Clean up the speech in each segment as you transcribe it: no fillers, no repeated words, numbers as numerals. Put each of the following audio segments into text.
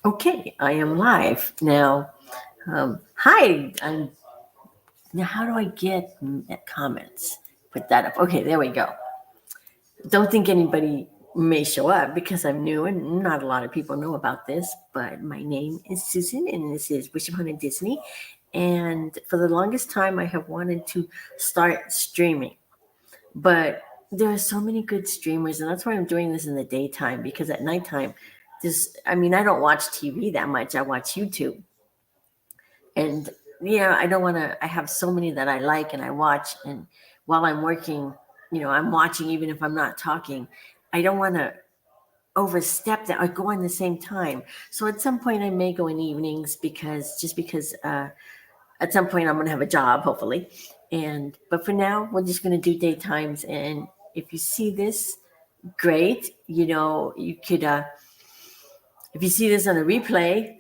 Okay, I am live now. Hi, now how do I get comments? Put that up. Okay, there we go. Don't think anybody may show up because I'm new and not a lot of people know about this, but my name is Susan and this is Wish Upon a Disney. And for the longest time, I have wanted to start streaming, but there are so many good streamers, and that's why I'm doing this in the daytime because at nighttime, I don't watch TV that much. I watch YouTube. And I don't want to. I have so many that I like and I watch, and while I'm working, I'm watching even if I'm not talking. I don't want to overstep that or go on the same time. So at some point, I may go in evenings because at some point I'm going to have a job, hopefully. And but for now, we're just going to do daytimes. And if you see this, great. You could if you see this on a replay,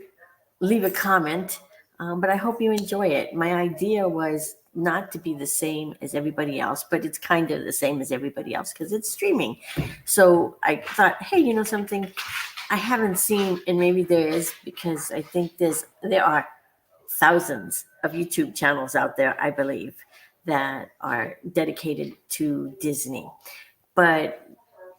leave a comment. But I hope you enjoy it. My idea was not to be the same as everybody else, but it's kind of the same as everybody else because it's streaming. So I thought, hey, something I haven't seen, and maybe there is because I think there are thousands of YouTube channels out there, I believe, that are dedicated to Disney. But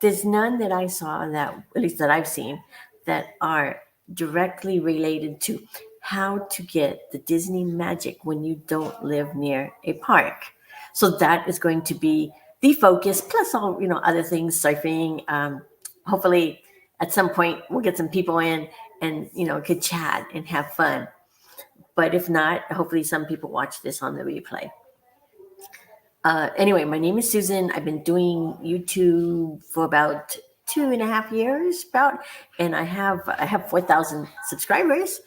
there's none that I saw that, at least that I've seen, that are directly related to how to get the Disney magic when you don't live near a park. So that is going to be the focus, plus all other things, surfing. Hopefully, at some point, we'll get some people in and could chat and have fun. But if not, hopefully, some people watch this on the replay. Anyway, my name is Susan. I've been doing YouTube for about 2.5 years, and I have 4,000 subscribers.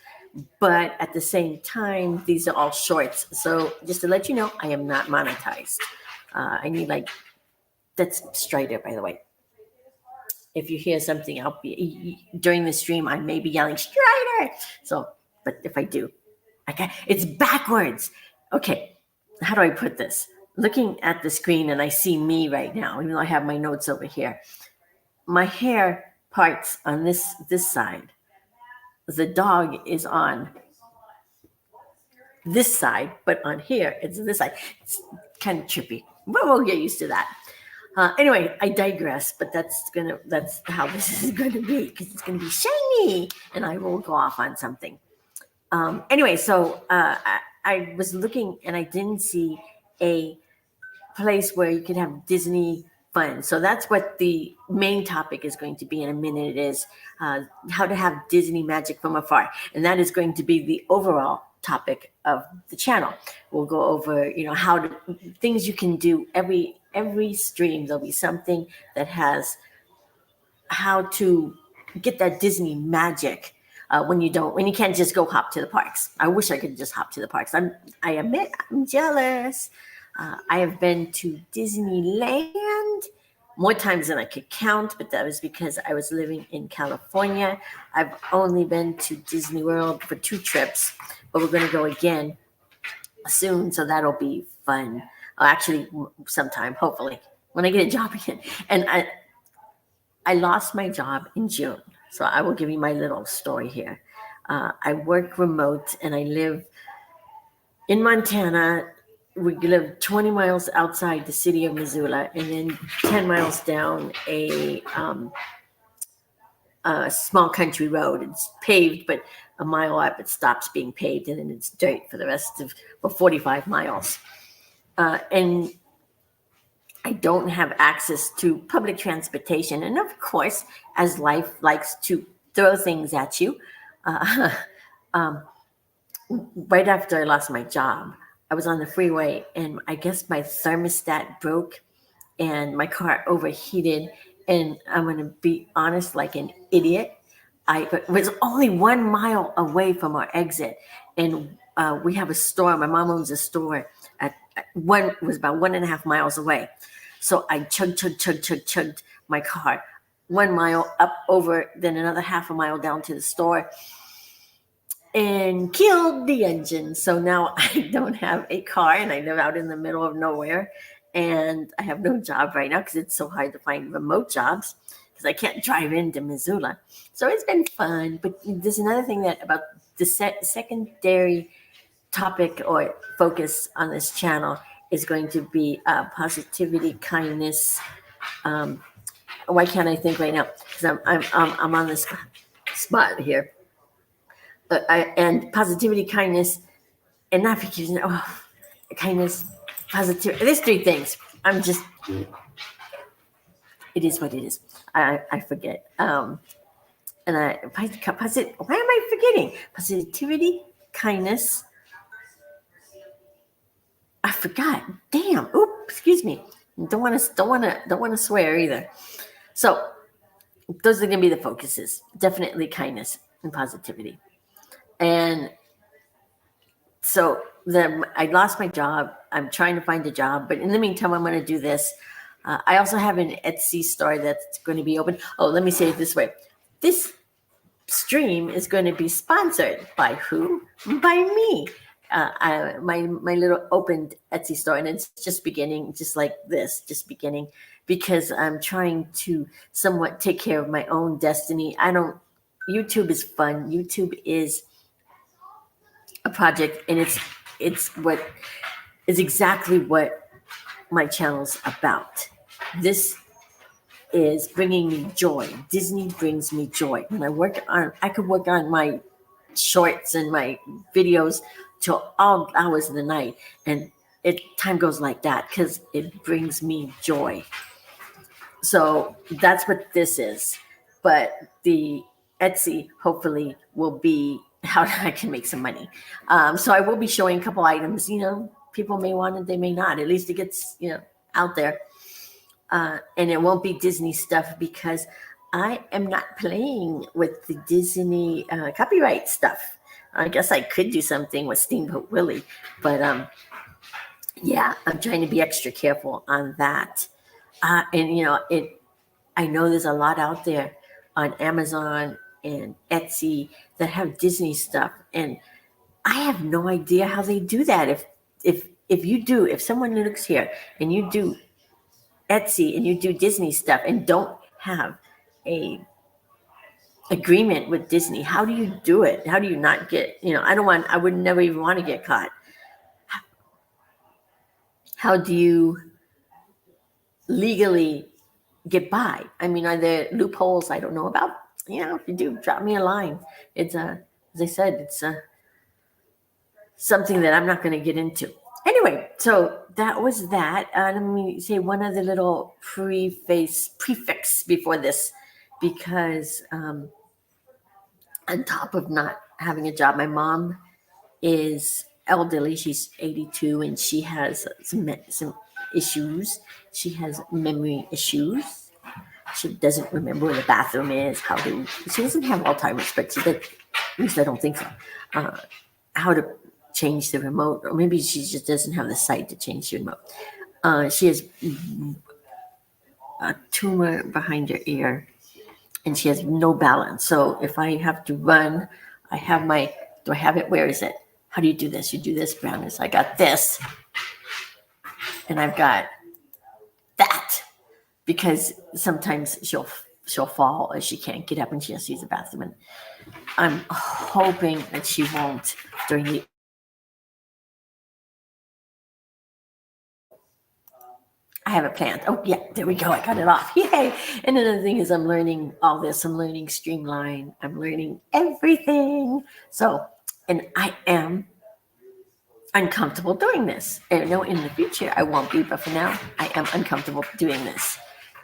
But at the same time, these are all shorts. So just to let you know, I am not monetized. I need that's Strider, by the way. If you hear something, I'll be during the stream. I may be yelling Strider. So, but if I do, it's backwards. Okay, how do I put this? Looking at the screen and I see me right now, even though I have my notes over here. My hair parts on this side. The dog is on this side, but on here it's this side. It's kind of trippy, but we'll get used to that. Anyway, I digress, but that's how this is gonna be because it's gonna be shiny, and I will go off on something. Anyway, so I was looking and I didn't see a place where you could have Disney fun. So that's what the main topic is going to be in a minute. It is how to have Disney magic from afar, and that is going to be the overall topic of the channel. We'll go over, how to things you can do every stream. There'll be something that has how to get that Disney magic. When you can't just go hop to the parks. I wish I could just hop to the parks. I admit I'm jealous. I have been to Disneyland more times than I could count, but that was because I was living in California. I've only been to Disney World for 2 trips, but we're going to go again soon, so that'll be fun. Actually, sometime, hopefully, when I get a job again. And I lost my job in June, so I will give you my little story here. I work remote, and I live in Montana. We live 20 miles outside the city of Missoula, and then 10 miles down a small country road. It's paved, but a mile up it stops being paved, and then it's dirt for the rest of 45 miles. And I don't have access to public transportation. And of course, as life likes to throw things at you, right after I lost my job, I was on the freeway and I guess my thermostat broke and my car overheated. And I'm going to be honest, like an idiot. I was only 1 mile away from our exit. And we have a store. My mom owns a store was about 1.5 miles away. So I chugged my car 1 mile up over, then another half a mile down to the store and killed the engine. So now I don't have a car and I live out in the middle of nowhere and I have no job right now because it's so hard to find remote jobs because I can't drive into Missoula. So it's been fun. But there's another thing that about the secondary topic or focus on this channel is going to be positivity, kindness. Why can't I think right now? Because I'm on this spot here. And positivity, kindness, and not forgetting. Oh, kindness, positivity. There's three things. I'm just. It is what it is. I forget. And why am I forgetting? Positivity, kindness. I forgot. Damn. Oop. Excuse me. Don't want to swear either. So those are going to be the focuses. Definitely kindness and positivity. And so I lost my job. I'm trying to find a job, but in the meantime, I'm going to do this. I also have an Etsy store that's going to be open. Oh, let me say it this way. This stream is going to be sponsored by who? By me. My little opened Etsy store, and it's just beginning, just like this, just beginning, because I'm trying to somewhat take care of my own destiny. YouTube is fun. YouTube is a project, and it's exactly what my channel's about. This is bringing me joy. Disney brings me joy. When I could work on my shorts and my videos till all hours of the night, and time goes like that because it brings me joy. So that's what this is. But the Etsy hopefully will be how I can make some money. So I will be showing a couple items. People may want it, they may not. At least it gets out there. And it won't be Disney stuff because I am not playing with the Disney copyright stuff. I guess I could do something with Steamboat Willie, but yeah, I'm trying to be extra careful on that. And I know there's a lot out there on Amazon and Etsy that have Disney stuff, and I have no idea how they do that. If someone looks here and you do Etsy and you do Disney stuff and don't have a agreement with Disney, how do you do it? How do you not get, I would never even want to get caught. How do you legally get by? I mean, are there loopholes I don't know about? If you do, drop me a line. It's as I said, it's something that I'm not going to get into. Anyway, so that was that. Let me say one other little prefix before this, because on top of not having a job, my mom is elderly. She's 82, and she has some issues. She has memory issues. She doesn't remember where the bathroom is. She doesn't have Alzheimer's, but at least I don't think so. How to change the remote, or maybe she just doesn't have the sight to change the remote. She has a tumor behind her ear, and she has no balance. So if I have to run, do I have it? Where is it? How do you do this? You do this, Browners. I got this, and I've got that, because sometimes she'll fall, or she can't get up, and she has to use the bathroom. And I'm hoping that she won't during the. I have it planned. Oh, yeah, there we go. I got it off. Yay. And another thing is I'm learning all this. I'm learning Streamline. I'm learning everything. So, and I am uncomfortable doing this. I know in the future I won't be, but for now I am uncomfortable doing this.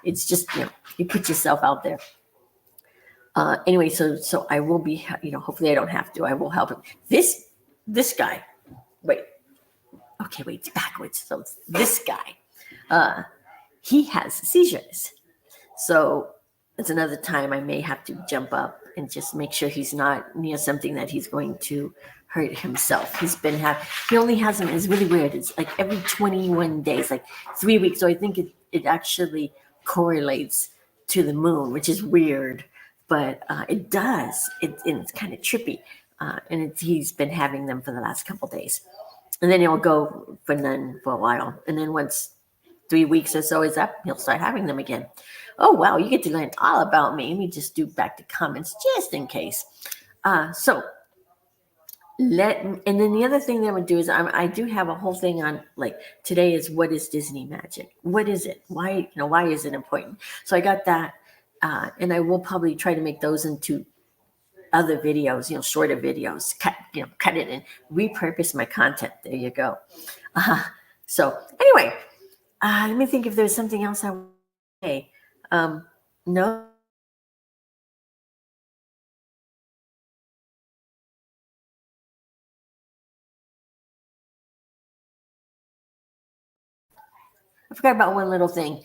It's just, you put yourself out there. Anyway, so I will be, hopefully I don't have to. I will help him. This guy, wait, backwards. So this guy, he has seizures. So it's another time I may have to jump up and just make sure he's not near something that he's going to hurt himself. He only has them. It's really weird. It's like every 21 days, like 3 weeks. So I think it actually correlates to the moon, which is weird, but it does. It's kind of trippy. And he's been having them for the last couple of days. And then he'll go for none for a while. And then once 3 weeks or so is up, he'll start having them again. Oh, wow, you get to learn all about me. Let me just do back to comments just in case. So and then the other thing that I would do is I do have a whole thing on, like, today is, what is Disney magic? What is it? Why is it important? So I got that, and I will probably try to make those into other videos, shorter videos, cut it and repurpose my content. There you go. So anyway, let me think if there's something else I want to say. No. I forgot about one little thing.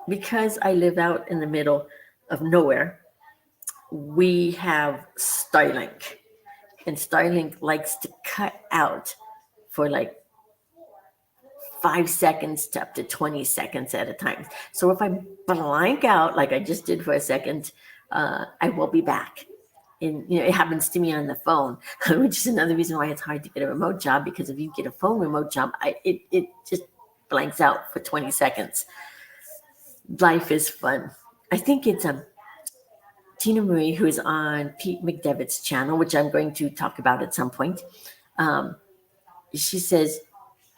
Because I live out in the middle of nowhere, we have Starlink. And Starlink likes to cut out for like 5 seconds to up to 20 seconds at a time. So if I blank out, like I just did for a second, I will be back. And it happens to me on the phone, which is another reason why it's hard to get a remote job, because if you get a phone remote job, it just blanks out for 20 seconds. Life is fun. I think it's Tina Marie, who is on Pete McDevitt's channel, which I'm going to talk about at some point. She says,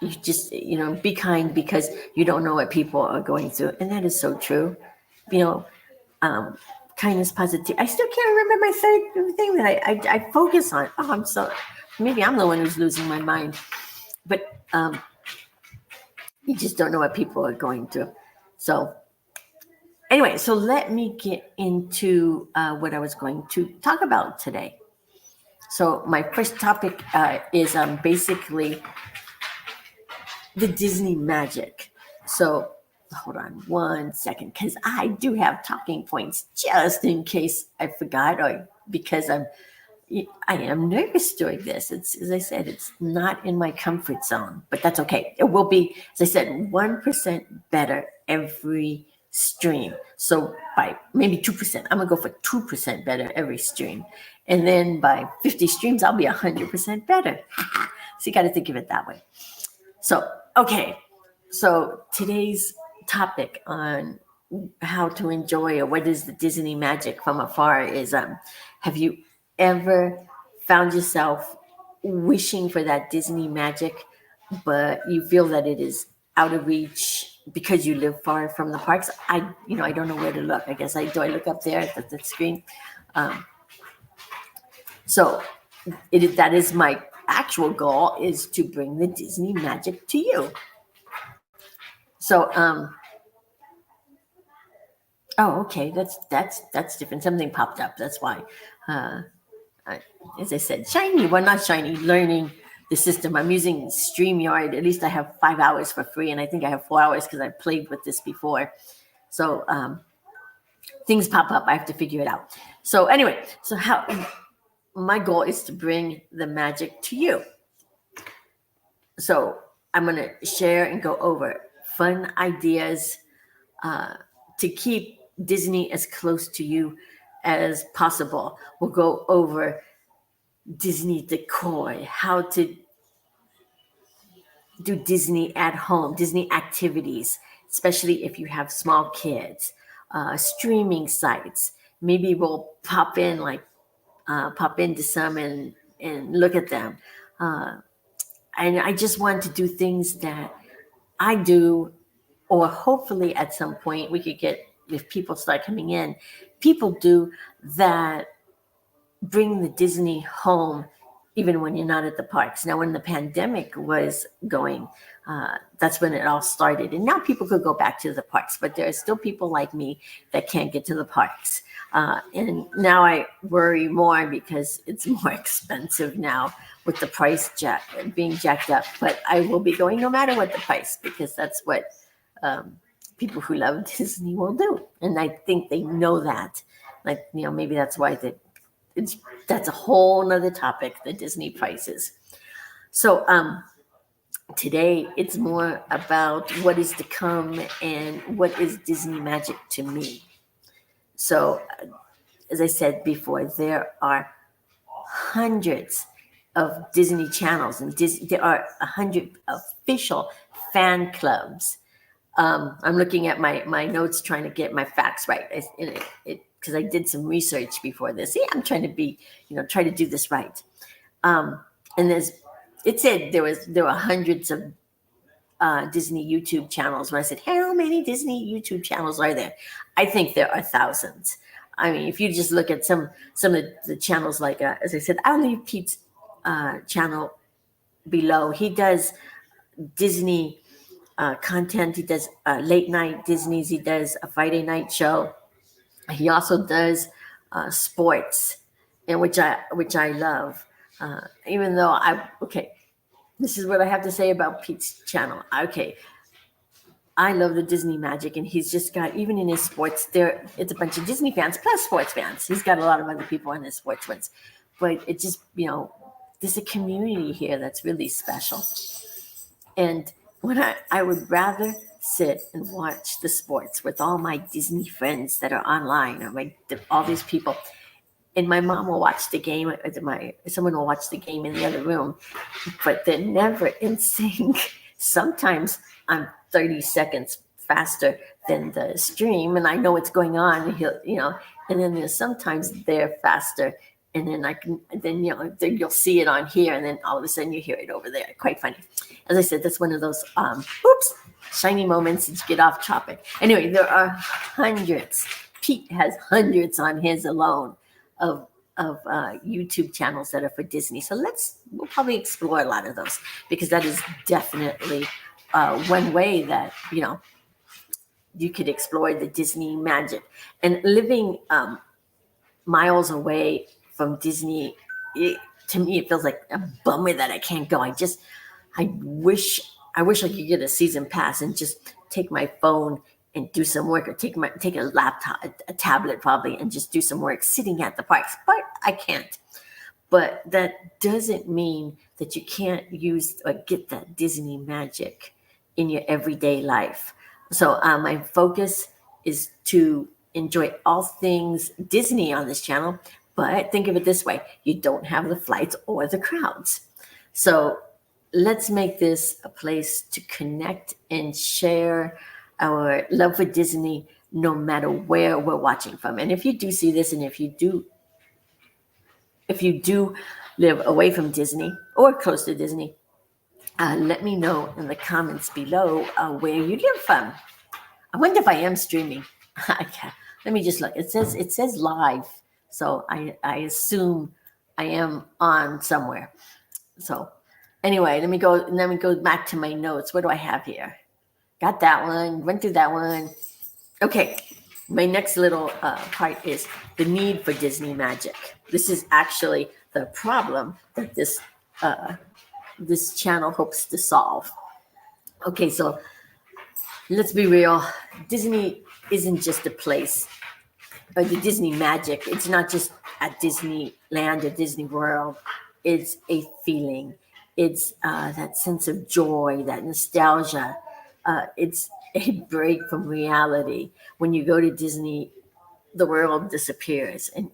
you just, be kind, because you don't know what people are going through. And that is so true. Kindness, positivity. I still can't remember my third thing that I focus on. Oh, I'm so, maybe I'm the one who's losing my mind. But you just don't know what people are going through. So anyway, so let me get into what I was going to talk about today. So my first topic is basically the Disney magic. So hold on one second, because I do have talking points just in case I forgot, or because I am nervous doing this. It's, as I said, it's not in my comfort zone, but that's okay. It will be, as I said, 1% better every stream. So by maybe 2%, I'm gonna go for 2% better every stream. And then by 50 streams, I'll be 100% better. So you got to think of it that way. So, okay. So today's topic on how to enjoy, or what is the Disney magic from afar, is have you ever found yourself wishing for that Disney magic, but you feel that it is out of reach because you live far from the parks? I don't know where to look. I guess I look up there at the screen. So that is my actual goal, is to bring the Disney magic to you. So, oh, okay, that's different. Something popped up. That's why. As I said, shiny. Well, not shiny. Learning the system. I'm using StreamYard. At least I have 5 hours for free, and I think I have 4 hours because I played with this before. So things pop up. I have to figure it out. So anyway, my goal is to bring the magic to you. So I'm going to share and go over fun ideas to keep Disney as close to you as possible. We'll go over Disney decor, how to do Disney at home, Disney activities, especially if you have small kids, streaming sites. Maybe we'll pop into some and look at them. And I just want to do things that I do, or hopefully at some point we could get, if people start coming in, people do that bring the Disney home even when you're not at the parks. Now, when the pandemic was going, that's when it all started. And now people could go back to the parks, but there are still people like me that can't get to the parks. And now I worry more because it's more expensive now with the price being jacked up. But I will be going no matter what the price, because that's what people who love Disney will do. And I think they know that. Like, maybe that's why that's a whole nother topic, the Disney prices. So today it's more about what is to come and what is Disney magic to me. So as I said before, there are hundreds of Disney channels, and there are 100 official fan clubs I'm looking at my notes, trying to get my facts right. Because I did some research before this. Yeah, I'm trying to try to do this right. And it said there were hundreds of Disney YouTube channels. When I said, how many Disney YouTube channels are there? I think there are thousands. I mean, if you just look at some of the channels, like as I said, I'll leave Pete's channel below. He does Disney content. He does late night Disney's. He does a Friday night show. He also does sports, and which I love. Even though this is what I have to say about Pete's channel. Okay, I love the Disney magic, and he's just got, even in his sports, it's a bunch of Disney fans plus sports fans. He's got a lot of other people in his sports ones, but it just there's a community here that's really special. And when I would rather sit and watch the sports with all my Disney friends that are online, or all these people, and my mom will watch the game. Someone will watch the game in the other room, but they're never in sync. Sometimes I'm 30 seconds faster than the stream, and I know what's going on. And then there's sometimes they're faster, and then you'll see it on here, and then all of a sudden you hear it over there. Quite funny. As I said, that's one of those shiny moments that you get off topic. Anyway, there are hundreds. Pete has hundreds on his alone of YouTube channels that are for Disney. So we'll probably explore a lot of those, because that is definitely one way that you could explore the Disney magic. And living miles away from Disney, to me, it feels like a bummer that I can't go. I wish I could get a season pass and just take my phone and do some work, or take a laptop, a tablet probably, and just do some work sitting at the parks. But I can't. But that doesn't mean that you can't use or get that Disney magic in your everyday life. So my focus is to enjoy all things Disney on this channel. But think of it this way: you don't have the flights or the crowds. So let's make this a place to connect and share our love for Disney, no matter where we're watching from. And if you do see this, and if you do live away from Disney or close to Disney, let me know in the comments below where you live from. I wonder if I am streaming. Let me just look. It says live, so I assume I am on somewhere. So anyway, let me go back to my notes. What do I have here? Got that one. Went through that one. Okay, my next little part is the need for Disney magic. This is actually the problem that this channel hopes to solve. Okay, so let's be real. Disney isn't just a place, or the Disney magic. It's not just at Disneyland or Disney World. It's a feeling. It's that sense of joy, that nostalgia. It's a break from reality. When you go to Disney, the world disappears. And,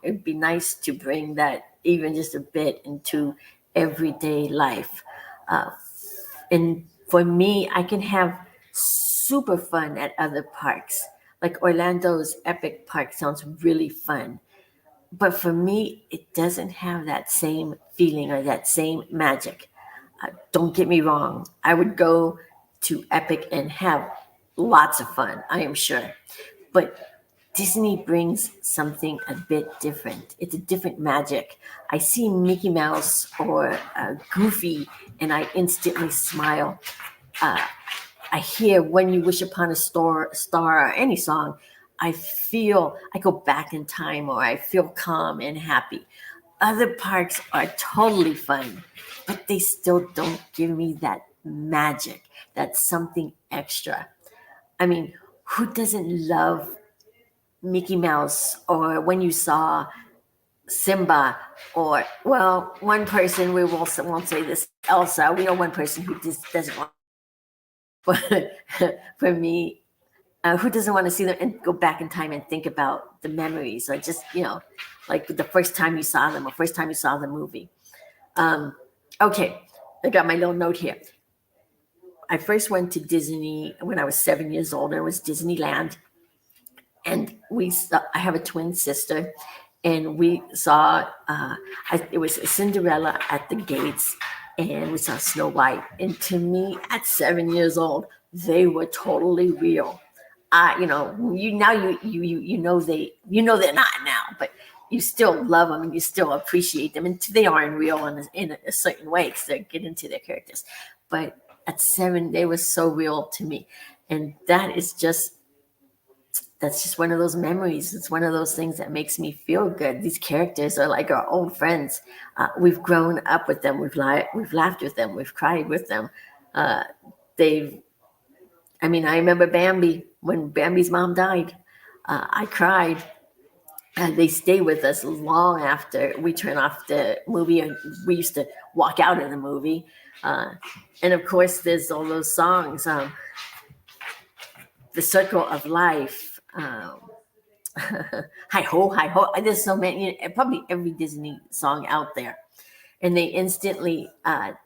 it'd be nice to bring that even just a bit into everyday life. And for me, I can have super fun at other parks. Like Orlando's Epic Park sounds really fun. But for me, it doesn't have that same feeling or that same magic. Don't get me wrong. I would go to Epic and have lots of fun, I am sure. But Disney brings something a bit different. It's a different magic. I see Mickey Mouse or Goofy, and I instantly smile. I hear When You Wish Upon a Star, or any song. I go back in time, or I feel calm and happy. Other parks are totally fun, but they still don't give me that magic, that something extra. I mean, who doesn't love Mickey Mouse, or when you saw Simba, or, well, one person, we won't say this, Elsa. We know one person who just doesn't want, but for me, who doesn't want to see them and go back in time and think about the memories, or just, like the first time you saw them, or first time you saw the movie. Okay, I got my little note here. I first went to Disney when I was 7 years old. It was Disneyland, and I have a twin sister, and we saw it was Cinderella at the gates, and we saw Snow White. And to me, at 7 years old, they were totally real. You know they're not now, but you still love them and you still appreciate them, and they aren't real in a certain way because they get into their characters. But at 7, they were so real to me, and that's just one of those memories. It's one of those things that makes me feel good. These characters are like our old friends. We've grown up with them. We've laughed with them. We've cried with them. Uh, they've. I mean, I remember Bambi when Bambi's mom died. I cried. And they stay with us long after we turn off the movie, and we used to walk out of the movie. Uh, and of course, there's all those songs, "The Circle of Life." Hi ho, hi ho. There's so many, probably every Disney song out there. And they instantly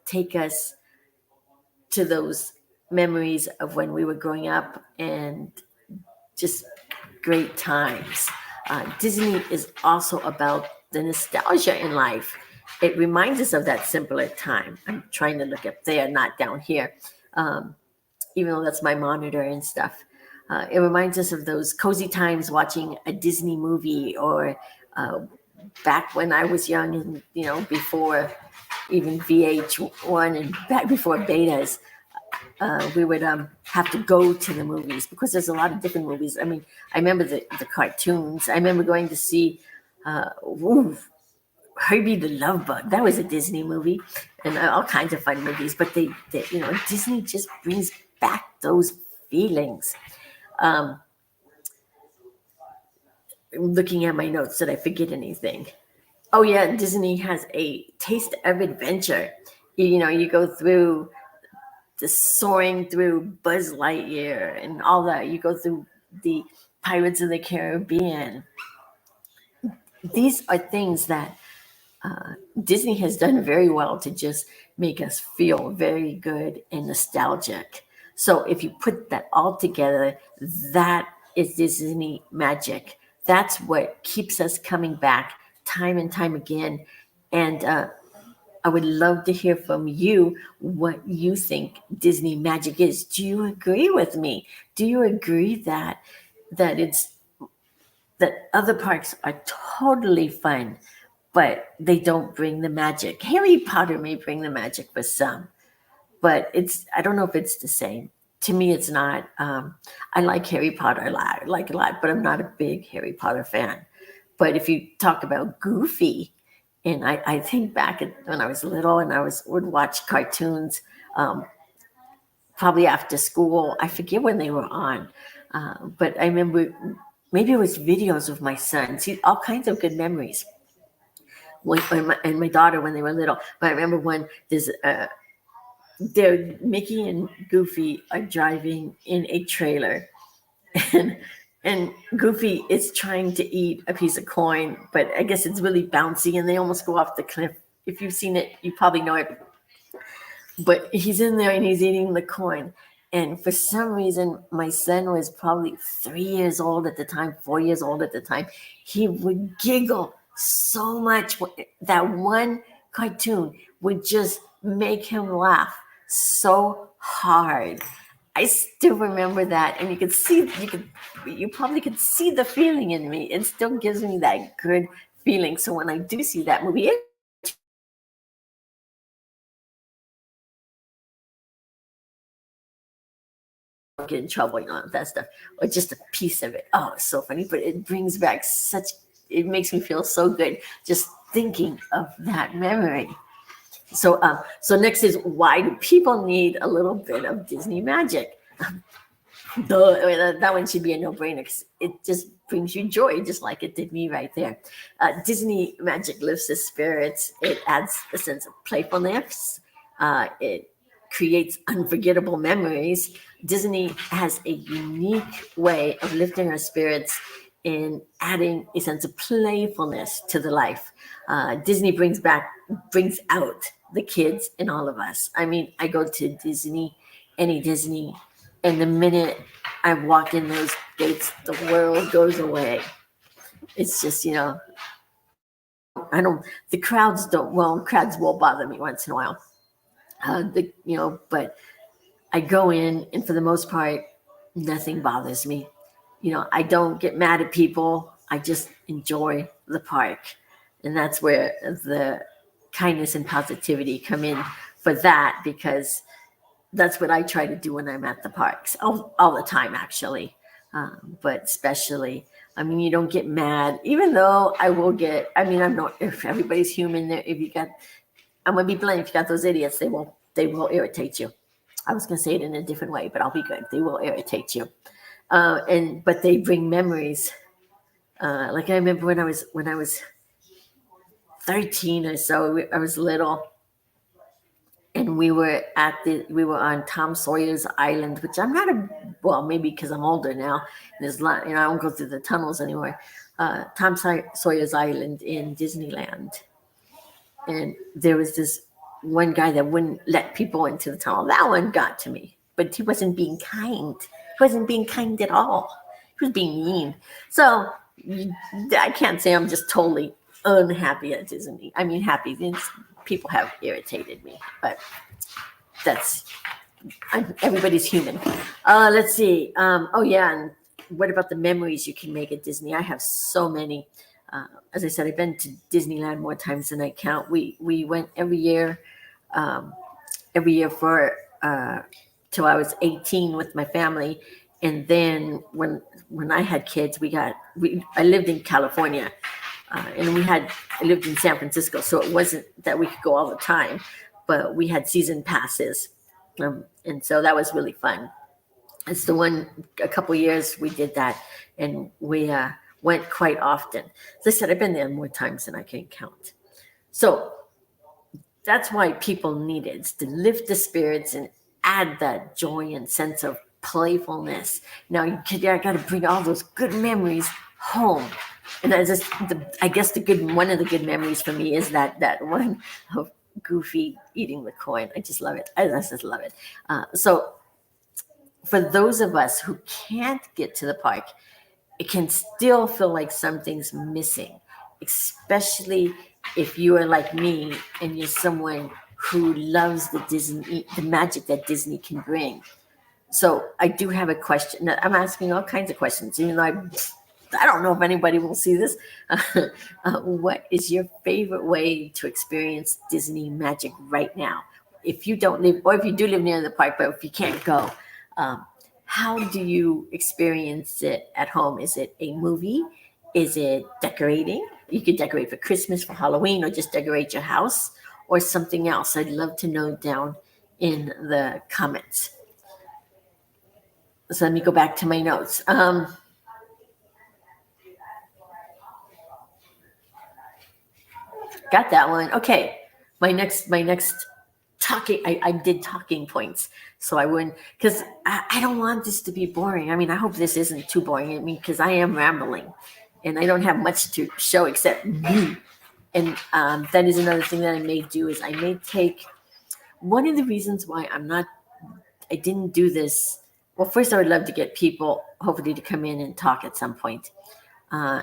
take us to those memories of when we were growing up, and just great times. Disney is also about the nostalgia in life. It reminds us of that simpler time. I'm trying to look up there, not down here, even though that's my monitor and stuff. It reminds us of those cozy times watching a Disney movie, or back when I was young, and before even VH1 and back before betas. We would have to go to the movies because there's a lot of different movies. I mean, I remember the cartoons. I remember going to see Herbie the Love Bug. That was a Disney movie, and all kinds of fun movies. But Disney just brings back those feelings. Looking at my notes, did I forget anything? Oh yeah, Disney has a taste of adventure. You go through the soaring through Buzz Lightyear and all that. You go through the Pirates of the Caribbean. These are things that Disney has done very well to just make us feel very good and nostalgic. So if you put that all together, that is Disney magic. That's what keeps us coming back time and time again. And I would love to hear from you what you think Disney magic is. Do you agree with me? Do you agree that it's that other parks are totally fun, but they don't bring the magic? Harry Potter may bring the magic for some, but I don't know if it's the same. To me, it's not. I like Harry Potter a lot, I like a lot, but I'm not a big Harry Potter fan. But if you talk about Goofy, and I think back when I was little and would watch cartoons, probably after school. I forget when they were on, but I remember maybe it was videos of my son. See, all kinds of good memories. And my daughter when they were little. But I remember when Mickey and Goofy are driving in a trailer, and and Goofy is trying to eat a piece of coin, but I guess it's really bouncy, and they almost go off the cliff. If you've seen it, you probably know it. But he's in there and he's eating the corn. And for some reason, my son was probably 3 years old at the time, 4 years old at the time. He would giggle so much. That one cartoon would just make him laugh so hard. I still remember that, and you probably could see the feeling in me. It still gives me that good feeling. So when I do see that movie, get in trouble, that stuff, or just a piece of it. Oh, it's so funny, but it brings back it makes me feel so good just thinking of that memory. So next is, why do people need a little bit of Disney magic? That one should be a no-brainer. It just brings you joy, just like it did me right there. Disney magic lifts the spirits. It adds a sense of playfulness. It creates unforgettable memories. Disney has a unique way of lifting our spirits and adding a sense of playfulness to the life. Disney brings out the kids in all of us. I mean, I go to Disney any Disney, and the minute I walk in those gates, the world goes away. It's just, I don't, the crowds don't, well, crowds will bother me once in a while. But I go in, and for the most part, nothing bothers me. I don't get mad at people. I just enjoy the park. And that's where the kindness and positivity come in for that, because that's what I try to do when I'm at the parks all the time, actually. But especially, I mean, you don't get mad, even though I will get, I mean, I'm not, if everybody's human, if you got, I'm going to be blunt, if you got those idiots, they will irritate you. I was going to say it in a different way, but I'll be good. They will irritate you. But they bring memories. Like I remember when I was 13 or so, I was little, and we were on Tom Sawyer's Island, which I'm not well, maybe because I'm older now. And there's a lot, I don't go through the tunnels anymore. Tom Sawyer's Island in Disneyland, and there was this one guy that wouldn't let people into the tunnel. That one got to me, but he wasn't being kind. He wasn't being kind at all. He was being mean. So I can't say I'm just totally unhappy at Disney. I mean, happy. People have irritated me, but that's everybody's human. Let's see. Oh yeah, and what about the memories you can make at Disney? I have so many. As I said, I've been to Disneyland more times than I count. We went every year for till I was 18 with my family, and then when I had kids, I lived in California, and I lived in San Francisco, so it wasn't that we could go all the time, but we had season passes, and so that was really fun. It's a couple years we did that, and we went quite often. As I said, I've been there more times than I can count. So that's why people need it. It's to lift the spirits and add that joy and sense of playfulness. Now, I got to bring all those good memories home. And I guess one of the good memories for me is that one of Goofy eating the coin. I just love it. I just love it. So for those of us who can't get to the park, it can still feel like something's missing, especially if you are like me and you're someone who loves the magic that Disney can bring. So I do have a question. I'm asking all kinds of questions, even though I don't know if anybody will see this. What is your favorite way to experience Disney magic right now? If you don't live, or if you do live near the park, but if you can't go, how do you experience it at home? Is it a movie? Is it decorating? You could decorate for Christmas, for Halloween, or just decorate your house, or something else. I'd love to know down in the comments. So let me go back to my notes. Got that one. Okay. My next talking, I did talking points. So I wouldn't, because I don't want this to be boring. I mean, I hope this isn't too boring. I mean, because I am rambling and I don't have much to show except me. And that is another thing that I may do is I may take one of the reasons why I didn't do this. Well, first I would love to get people hopefully to come in and talk at some point.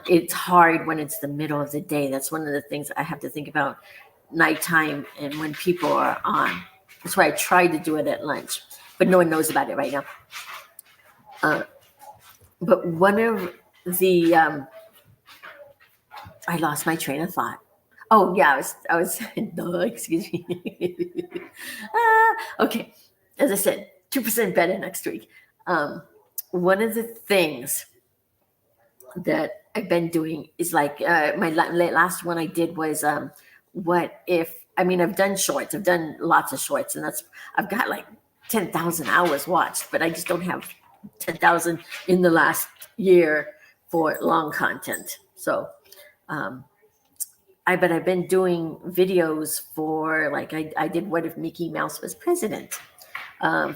It's hard when it's the middle of the day. That's one of the things I have to think about nighttime and when people are on. That's why I tried to do it at lunch, but no one knows about it right now. But one of the, I lost my train of thought. Oh yeah, I was, no, excuse me. Okay, as I said, 2% better next week. One of the things that I've been doing is like my last one I did was what if, I mean, I've done shorts, I've done lots of shorts, and I've got like 10,000 hours watched, but I just don't have 10,000 in the last year for long content. So but I've been doing videos for, like, I did what if Mickey Mouse was president? 5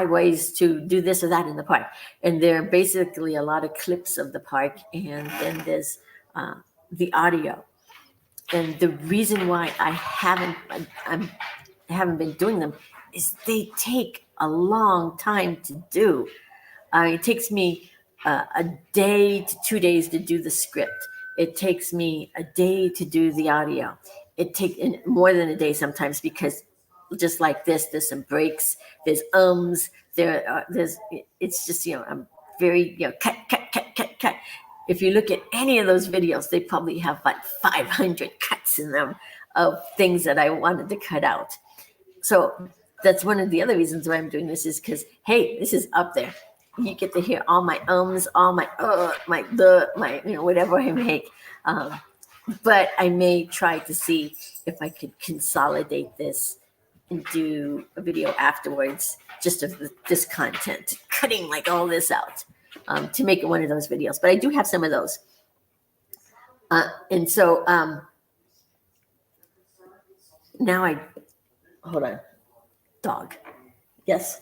ways to do this or that in the park. And there are basically a lot of clips of the park, and then there's the audio. And the reason why I haven't been doing them is they take a long time to do. It takes me a day to 2 days to do the script. It takes me a day to do the audio. It takes more than a day sometimes, because just like this, there's some breaks, there's there's, it's just, I'm very, cut. If you look at any of those videos, they probably have like 500 cuts in them of things that I wanted to cut out. So that's one of the other reasons why I'm doing this, is because, hey, this is up there. You get to hear all my ums, all my my whatever I make. But I may try to see if I could consolidate this and do a video afterwards, just of this content, cutting like all this out, to make it one of those videos. But I do have some of those. And so now hold on. Dog. Yes.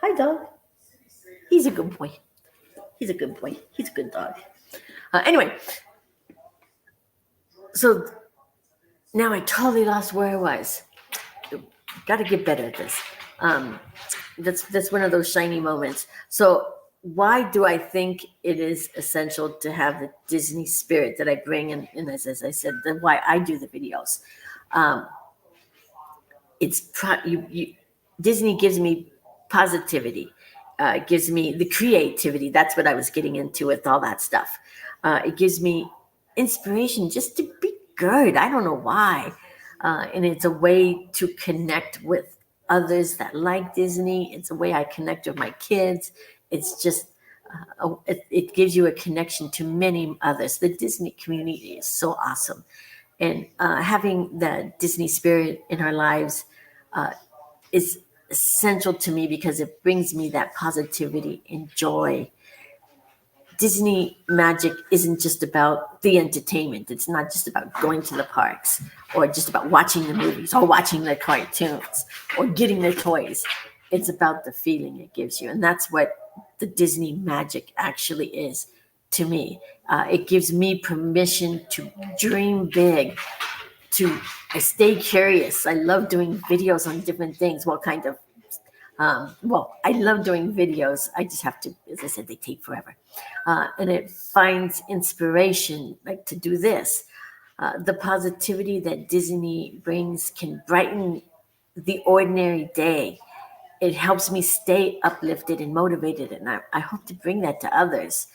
Hi, dog. He's a good boy. He's a good boy. He's a good dog. Anyway, so now I totally lost where I was. Got to get better at this. That's one of those shiny moments. So why do I think it is essential to have the Disney spirit that I bring? And as I said, why I do the videos. Disney gives me positivity. It gives me the creativity. That's what I was getting into with all that stuff. It gives me inspiration just to be good. I don't know why. And it's a way to connect with others that like Disney. It's a way I connect with my kids. It's just, it gives you a connection to many others. The Disney community is so awesome. And having the Disney spirit in our lives is essential to me, because it brings me that positivity and joy. Disney magic isn't just about the entertainment. It's not just about going to the parks, or just about watching the movies, or watching the cartoons, or getting the toys. It's about the feeling it gives you. And that's what the Disney magic actually is to me. It gives me permission to dream big, I stay curious. I love doing videos on different things. I love doing videos. I just have to, as I said, they take forever. And it finds inspiration, like to do this. The positivity that Disney brings can brighten the ordinary day. It helps me stay uplifted and motivated. And I hope to bring that to others.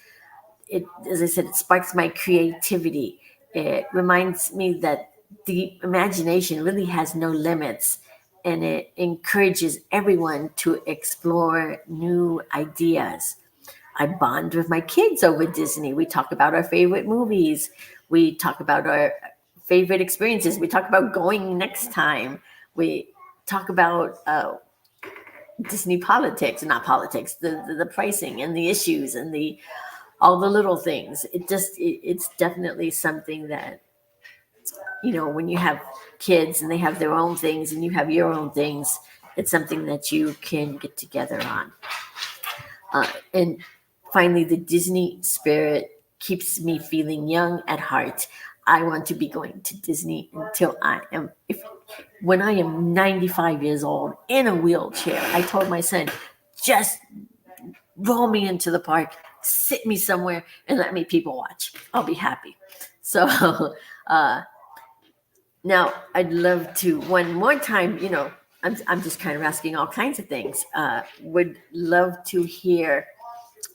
As I said, it sparks my creativity. It reminds me that the imagination really has no limits, and it encourages everyone to explore new ideas. I bond with my kids over Disney. We talk about our favorite movies. We talk about our favorite experiences. We talk about going next time. We talk about Disney politics, not politics, the pricing and the issues and all the little things. It's definitely something that, when you have kids and they have their own things and you have your own things, it's something that you can get together on. And finally, the Disney spirit keeps me feeling young at heart. I want to be going to Disney until when I am 95 years old in a wheelchair. I told my son, just roll me into the park, sit me somewhere, and let me people watch. I'll be happy. So now I'd love to one more time, I'm just kind of asking all kinds of things. Would love to hear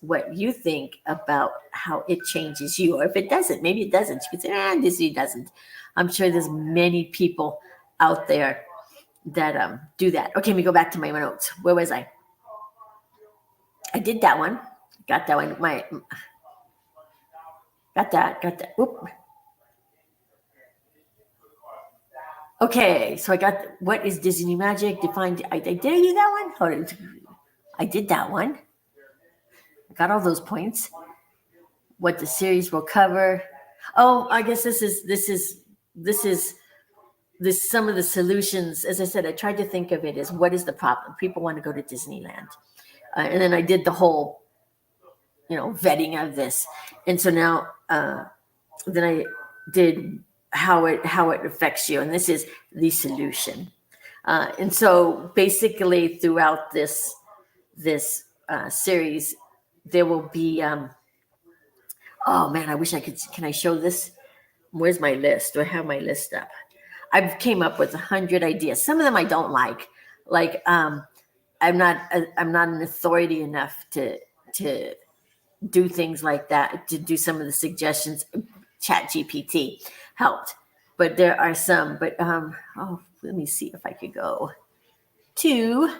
what you think about how it changes you, or if it doesn't. Maybe it doesn't. You could say, Disney doesn't. I'm sure there's many people out there that do that. Okay, let me go back to my notes. Where was I? I did that one. Got that one. Got that. Oop. Okay, so I got what is Disney magic defined. I did that one. I did that one. I got all those points. What the series will cover. Oh, I guess this is some of the solutions. As I said, I tried to think of it as what is the problem. People want to go to Disneyland, and then I did the whole, vetting of this, and so now then I did how it affects you, and this is the solution. And so basically throughout this series, there will be. Oh man, I wish I could. Can I show this? Where's my list? Do I have my list up? I've came up with 100 ideas. Some of them I don't like. Like I'm not an authority enough to do things like that. To do some of the suggestions. Chat GPT helped, but there are some. But oh, let me see if I could go to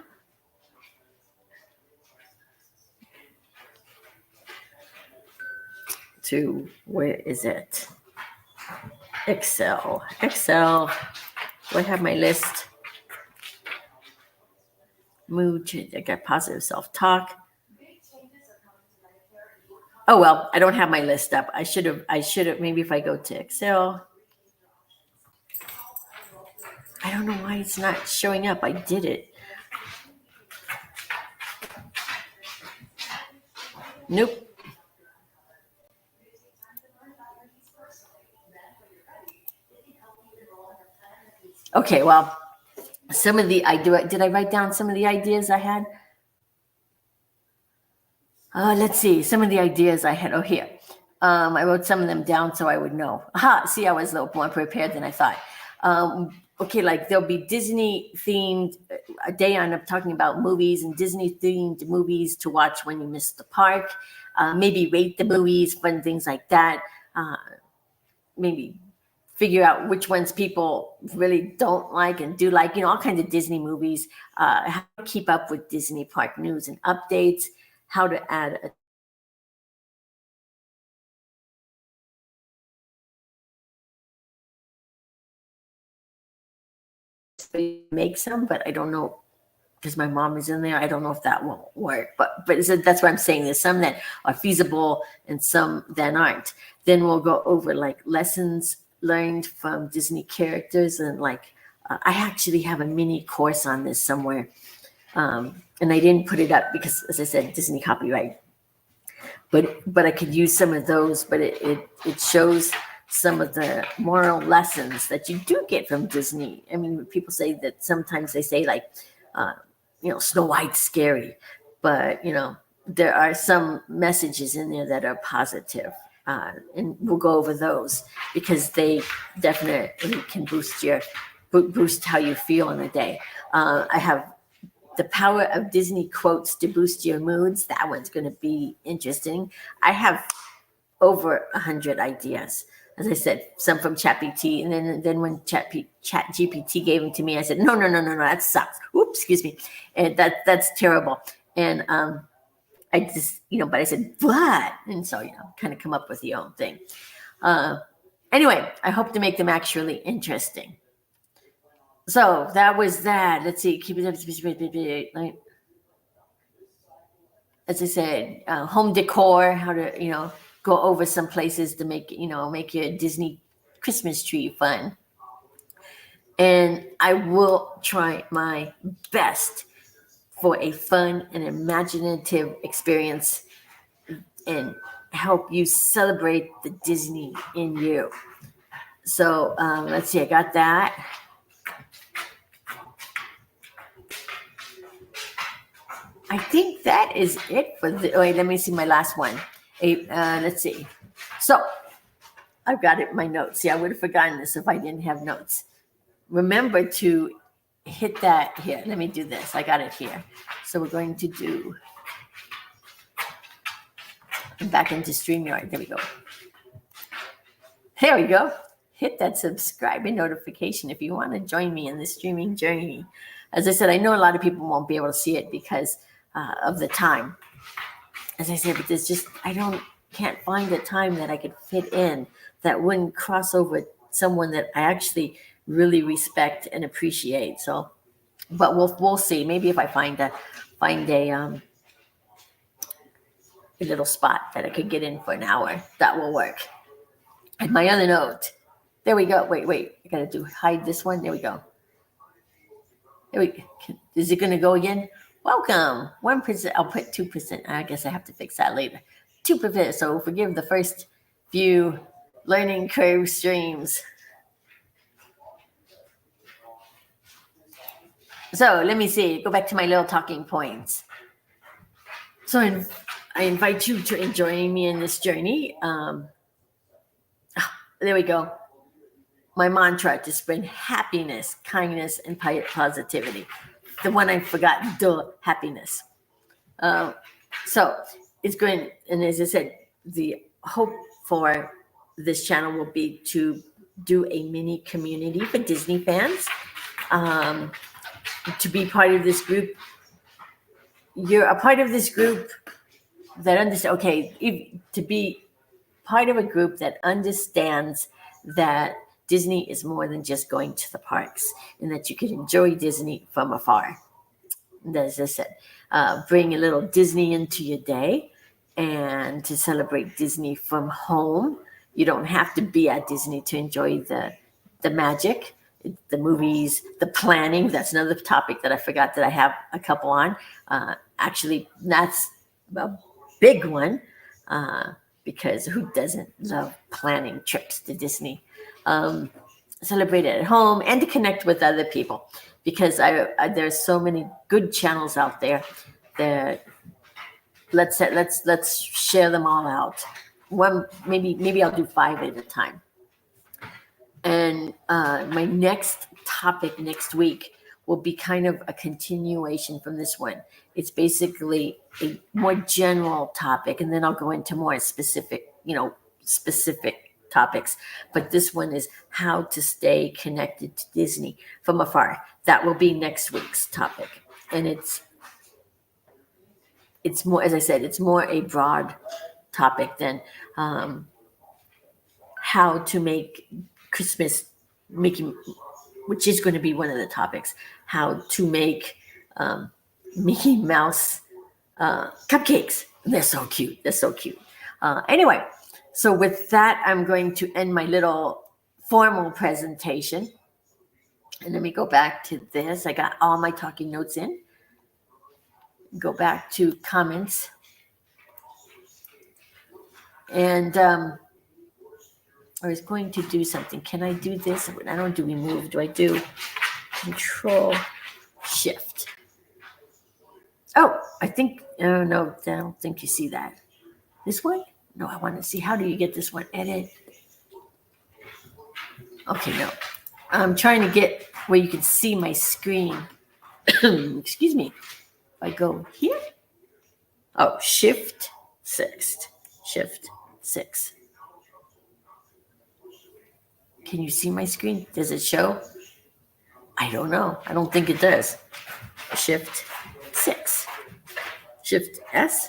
where is it? Excel. Do I have my list? Mood change. I got positive self-talk. Oh well, I don't have my list up. I should have. Maybe if I go to Excel. I don't know why it's not showing up. I did it. Nope. Okay, well, some of the did I write down some of the ideas I had? Let's see. Some of the ideas I had. Oh, here. I wrote some of them down so I would know. Aha, see, I was a little more prepared than I thought. Okay, like there'll be Disney themed a day on talking about movies and Disney themed movies to watch when you miss the park. Maybe rate the movies, fun things like that. Maybe figure out which ones people really don't like and do like, all kinds of Disney movies, how to keep up with Disney park news and updates, how to add make some, but I don't know because my mom is in there. I don't know if that won't work, but that's what I'm saying. There's some that are feasible and some that aren't. Then we'll go over like lessons learned from Disney characters and like I actually have a mini course on this somewhere, and I didn't put it up because, as I said, Disney copyright. But I could use some of those. But it shows some of the moral lessons that you do get from Disney. I mean, people say that sometimes they say like, Snow White's scary, but there are some messages in there that are positive, and we'll go over those because they definitely can boost how you feel in a day. I have the power of Disney quotes to boost your moods. That one's going to be interesting. I have over 100 ideas. As I said, some from ChatGPT, and then when ChatGPT gave them to me, I said, no, that sucks. Oops, excuse me, and that's terrible. And I just, but I said, what? And so, kind of come up with your own thing. Anyway, I hope to make them actually interesting. So that was that. Let's see. Keep it up. As I said, home decor, how to, go over some places to make your Disney Christmas tree fun. And I will try my best for a fun and imaginative experience and help you celebrate the Disney in you. So let's see, I got that. I think that is it for wait, let me see my last one. Let's see. So I've got it in my notes. See, I would have forgotten this if I didn't have notes. Remember to hit that here. Let me do this. I got it here. So we're going to do, I'm back into StreamYard. There we go. There we go. Hit that subscribe and notification if you want to join me in the streaming journey. As I said, I know a lot of people won't be able to see it because of the time. As I said, but there's just, can't find a time that I could fit in that wouldn't cross over someone that I actually really respect and appreciate. So, but we'll see. Maybe if I find a little spot that I could get in for an hour, that will work. And my other note, there we go. Wait, I gotta hide this one. There we go. Is it gonna go again? Welcome. 1%. I'll put 2%. I guess I have to fix that later. 2%. So forgive the first few learning curve streams. So let me see. Go back to my little talking points. So I invite you to join me in this journey. There we go. My mantra to spread happiness, kindness, and positivity. The one I forgot, happiness. So it's going, and as I said, the hope for this channel will be to do a mini community for Disney fans. To be part of this group, you're a part of this group that understands. Okay, to be part of a group that understands that Disney is more than just going to the parks, and that you can enjoy Disney from afar. And as I said, bring a little Disney into your day, and to celebrate Disney from home. You don't have to be at Disney to enjoy the magic, the movies, the planning. That's another topic that I forgot that I have a couple on. Actually, that's a big one, because who doesn't love planning trips to Disney? Celebrate it at home and to connect with other people, because there's so many good channels out there that let's share them all out. One, maybe I'll do 5 at a time. And my next topic next week will be kind of a continuation from this one. It's basically a more general topic, and then I'll go into more specific topics. But this one is how to stay connected to Disney from afar. That will be next week's topic. And it's more, as I said, it's more a broad topic than how to make Christmas, which is going to be one of the topics, how to make Mickey Mouse cupcakes. They're so cute. Anyway, so with that, I'm going to end my little formal presentation. And let me go back to this. I got all my talking notes in. Go back to comments. And I was going to do something. Can I do this? I don't do remove. Do I do Control Shift? Oh, I don't think you see that. This one? No, I want to see, how do you get this one? Edit. Okay, no. I'm trying to get where you can see my screen. Excuse me. If I go here. Oh, Shift 6. Shift 6. Can you see my screen? Does it show? I don't know. I don't think it does. Shift 6. Shift S.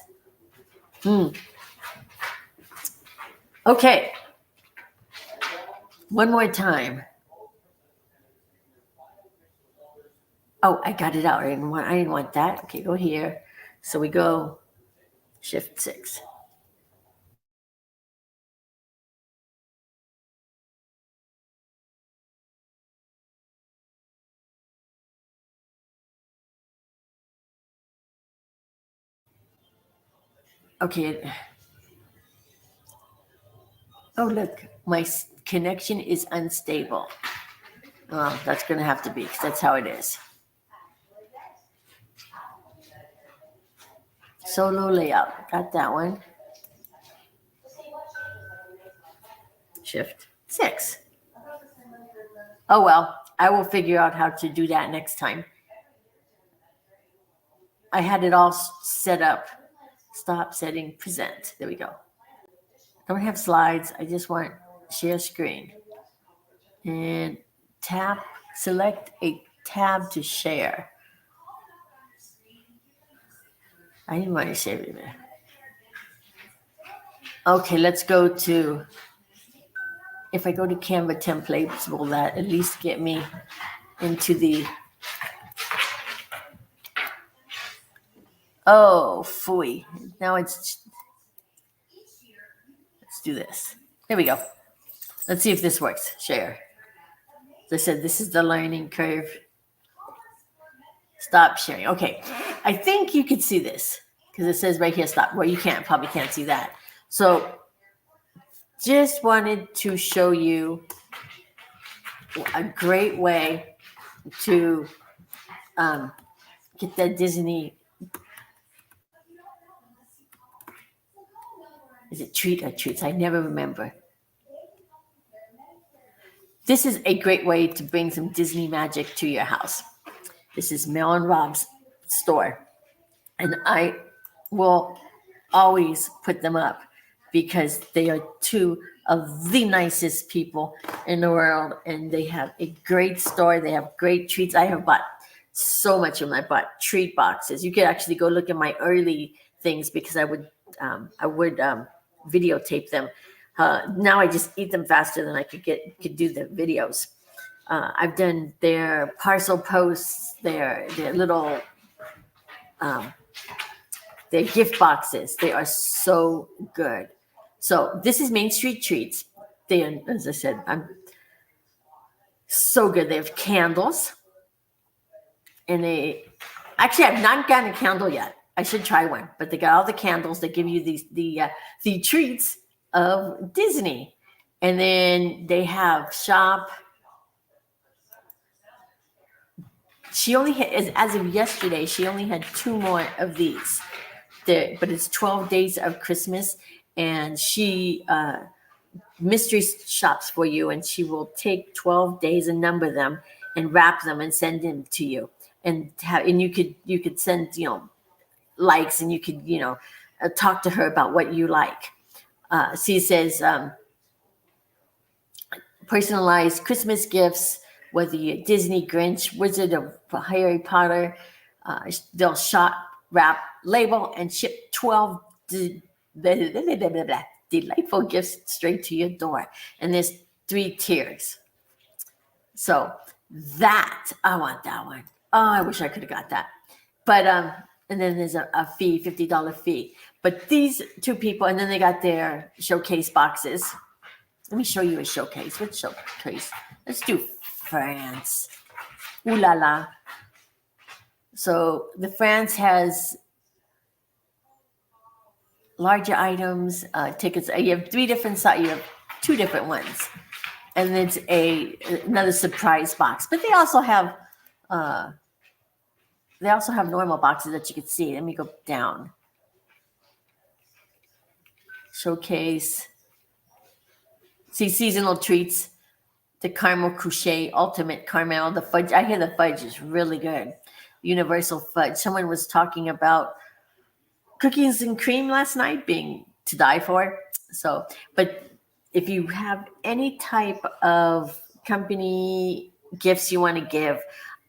Okay. One more time. Oh, I got it out. I didn't want that. Okay, go here. So we go Shift 6. Okay. Oh, look, my connection is unstable. Well, that's going to have to be, because that's how it is. Solo layout. Got that one. Shift 6. Oh, well, I will figure out how to do that next time. I had it all set up. Stop setting present. There we go. Don't have slides. I just want share screen. And select a tab to share. I didn't want to share it there. Okay, let's go to, if I go to Canva templates, will that at least get me into the, oh, phooey. Now let's do this. There we go. Let's see if this works. Share. As I said, this is the learning curve. Stop sharing. Okay. I think you could see this because it says right here, stop. Well, you probably can't see that. So just wanted to show you a great way to get that Disney. Is it treat or treats? I never remember. This is a great way to bring some Disney magic to your house. This is Mel and Rob's store. And I will always put them up because they are two of the nicest people in the world. And they have a great store. They have great treats. I have bought so much of them. I bought treat boxes. You could actually go look at my early things because I would videotape them. Now I just eat them faster than I could do the videos. I've done their parcel posts, their little their gift boxes. They are so good. So this is Main Street Treats. They, as I said, I'm so good. They have candles, and they actually I've not gotten a candle yet. I should try one, but they got all the candles. They give you the treats of Disney, and then they have shop. She only had, as of yesterday, she only had 2 more of these. But it's 12 days of Christmas, and she mystery shops for you, and she will take 12 days and number them and wrap them and send them to you. And you could send likes, and you could talk to her about what you like. She says personalized Christmas gifts, whether you're Disney, Grinch, Wizard of Harry Potter, they'll shop, wrap, label, and ship 12 delightful gifts straight to your door. And there's 3 tiers. So I want that one. Oh, I wish I could have got that. But and then there's a fee, $50 fee. But these 2 people, and then they got their showcase boxes. Let me show you a showcase. What showcase? Let's do France. Ooh la la. So the France has larger items, tickets. You have 3 different sides. You have 2 different ones, and it's another surprise box. But they also have normal boxes that you can see. Let me go down. Showcase. See seasonal treats. The caramel couche, ultimate caramel, the fudge. I hear the fudge is really good. Universal fudge. Someone was talking about cookies and cream last night being to die for. So, but if you have any type of company gifts you want to give,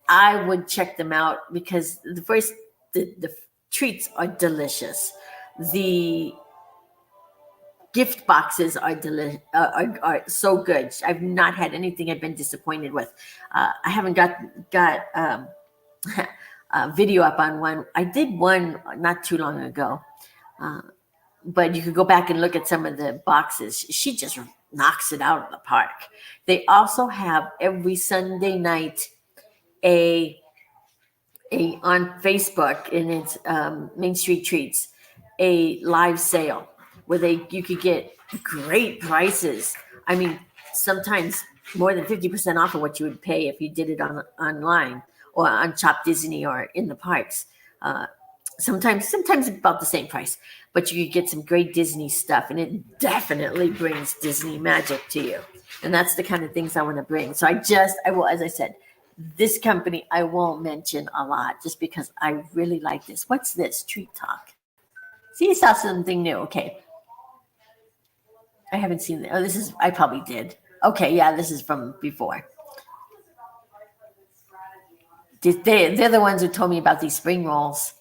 I would check them out because the treats are delicious. The gift boxes are so good. I've not had anything I've been disappointed with. I haven't got a video up on one. I did one not too long ago, but you could go back and look at some of the boxes. She just knocks it out of the park. They also have every Sunday night on Facebook, and it's Main Street Treats, a live sale where you could get great prices. I mean, sometimes more than 50% off of what you would pay if you did it online or on Shop Disney or in the parks. Sometimes about the same price, but you could get some great Disney stuff, and it definitely brings Disney magic to you. And that's the kind of things I want to bring. So I will, as I said, this company I won't mention a lot just because I really like this. What's this? Treat Talk. See, you saw something new. Okay. I haven't seen it. Oh, I probably did. Okay, yeah, this is from before. They're the ones who told me about these spring rolls,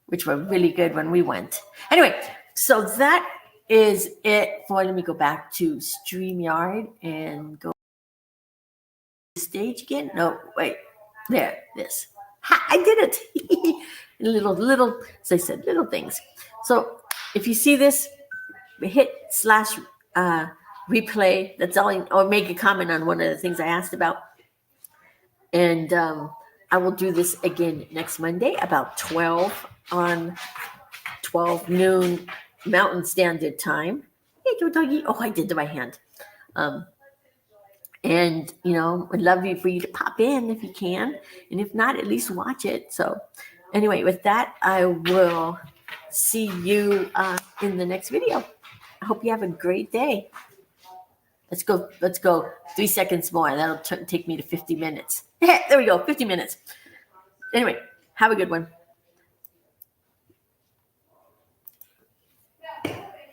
which were really good when we went. Anyway, so that is it for, let me go back to StreamYard and go to the stage again. No, wait, there, this. Ha, I did it. little, as I said, little things. So if you see this, hit / replay. That's all, or make a comment on one of the things I asked about. And I will do this again next Monday about 12 noon Mountain Standard Time. Hey, Joe Doggy. Oh, I did the right hand. And, would love for you to pop in if you can. And if not, at least watch it. So anyway, with that, I will see you in the next video. I hope you have a great day. Let's go. 3 seconds more. That'll take me to 50 minutes. There we go. 50 minutes. Anyway, have a good one.